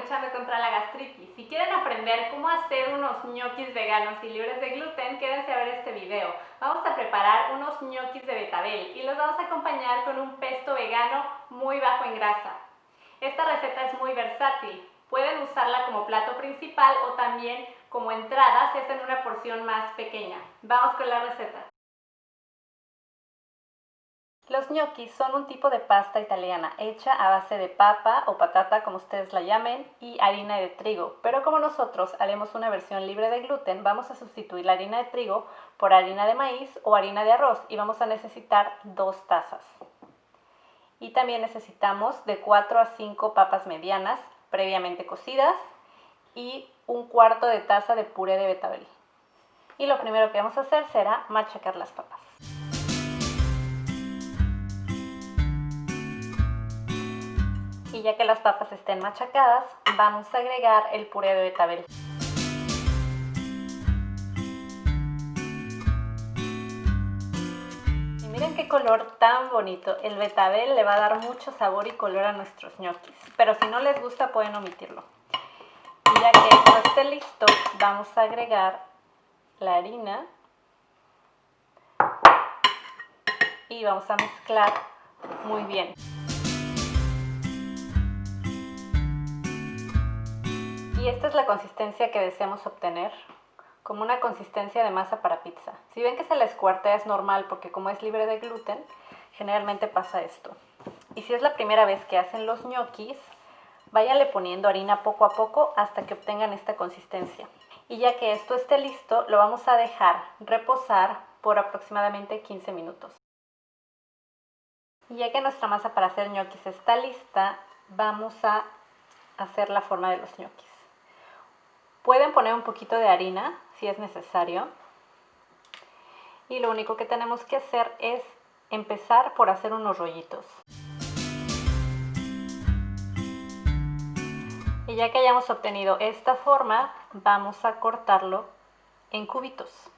luchando contra la gastritis. Si quieren aprender cómo hacer unos ñoquis veganos y libres de gluten, quédense a ver este video. Vamos a preparar unos ñoquis de betabel y los vamos a acompañar con un pesto vegano muy bajo en grasa. Esta receta es muy versátil. Pueden usarla como plato principal o también como entrada si hacen una porción más pequeña. Vamos con la receta. Los ñoquis son un tipo de pasta italiana hecha a base de papa o patata, como ustedes la llamen, y harina de trigo. Pero como nosotros haremos una versión libre de gluten, vamos a sustituir la harina de trigo por harina de maíz o harina de arroz y vamos a necesitar 2 tazas. Y también necesitamos de 4 a 5 papas medianas previamente cocidas y 1/4 de taza de puré de betabel. Y lo primero que vamos a hacer será machacar las papas. Y ya que las papas estén machacadas, vamos a agregar el puré de betabel. Y miren qué color tan bonito. El betabel le va a dar mucho sabor y color a nuestros ñoquis, pero si no les gusta pueden omitirlo. Y ya que esto esté listo, vamos a agregar la harina y vamos a mezclar muy bien. Y esta es la consistencia que deseamos obtener, como una consistencia de masa para pizza. Si ven que se les cuartea es normal porque como es libre de gluten, generalmente pasa esto. Y si es la primera vez que hacen los ñoquis, váyanle poniendo harina poco a poco hasta que obtengan esta consistencia. Y ya que esto esté listo, lo vamos a dejar reposar por aproximadamente 15 minutos. Y ya que nuestra masa para hacer ñoquis está lista, vamos a hacer la forma de los ñoquis. Pueden poner un poquito de harina si es necesario. Y lo único que tenemos que hacer es empezar por hacer unos rollitos. Y ya que hayamos obtenido esta forma, vamos a cortarlo en cubitos.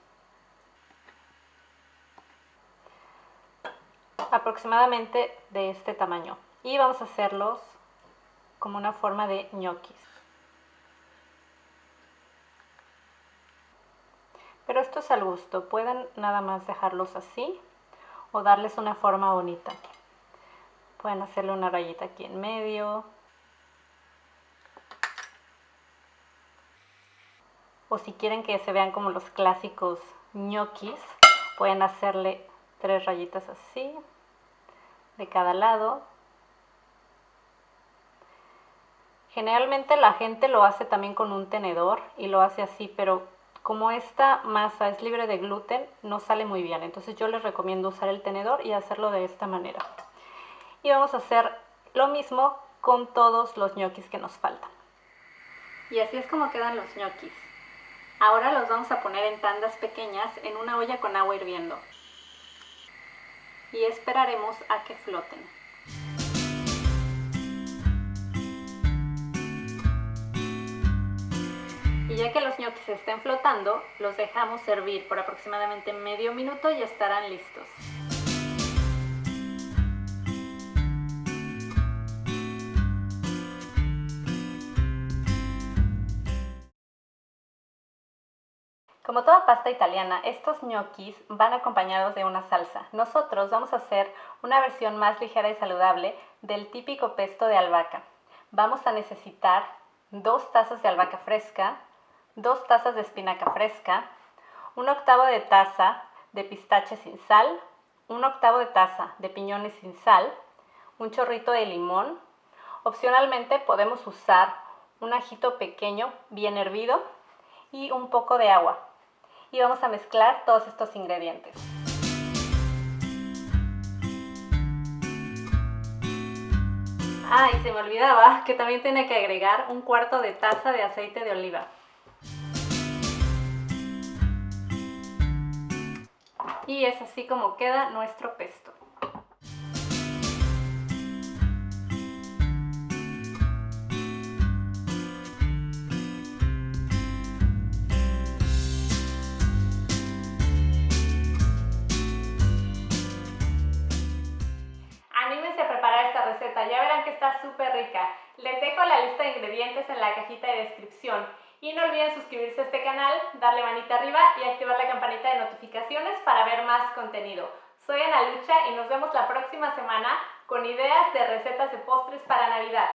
Aproximadamente de este tamaño. Y vamos a hacerlos como una forma de ñoquis. Pero esto es al gusto, pueden nada más dejarlos así o darles una forma bonita. Pueden hacerle una rayita aquí en medio. O si quieren que se vean como los clásicos ñoquis, pueden hacerle 3 rayitas así, de cada lado. Generalmente la gente lo hace también con un tenedor y lo hace así, pero como esta masa es libre de gluten, no sale muy bien. Entonces yo les recomiendo usar el tenedor y hacerlo de esta manera. Y vamos a hacer lo mismo con todos los ñoquis que nos faltan. Y así es como quedan los ñoquis. Ahora los vamos a poner en tandas pequeñas en una olla con agua hirviendo. Y esperaremos a que floten. Y ya que los ñoquis estén flotando, los dejamos servir por aproximadamente medio minuto y estarán listos. Como toda pasta italiana, estos ñoquis van acompañados de una salsa. Nosotros vamos a hacer una versión más ligera y saludable del típico pesto de albahaca. Vamos a necesitar 2 tazas de albahaca fresca, 2 tazas de espinaca fresca, 1/8 de taza de pistache sin sal, 1/8 de taza de piñones sin sal, un chorrito de limón. Opcionalmente podemos usar un ajito pequeño bien hervido y un poco de agua. Y vamos a mezclar todos estos ingredientes. Y se me olvidaba que también tiene que agregar 1/4 de taza de aceite de oliva. Y es así como queda nuestro pesto. preparar esta receta. Ya verán que está súper rica. Les dejo la lista de ingredientes en la cajita de descripción. Y no olviden suscribirse a este canal, darle manita arriba y activar la campanita de notificaciones para ver más contenido. Soy Ana Lucha y nos vemos la próxima semana con ideas de recetas de postres para Navidad.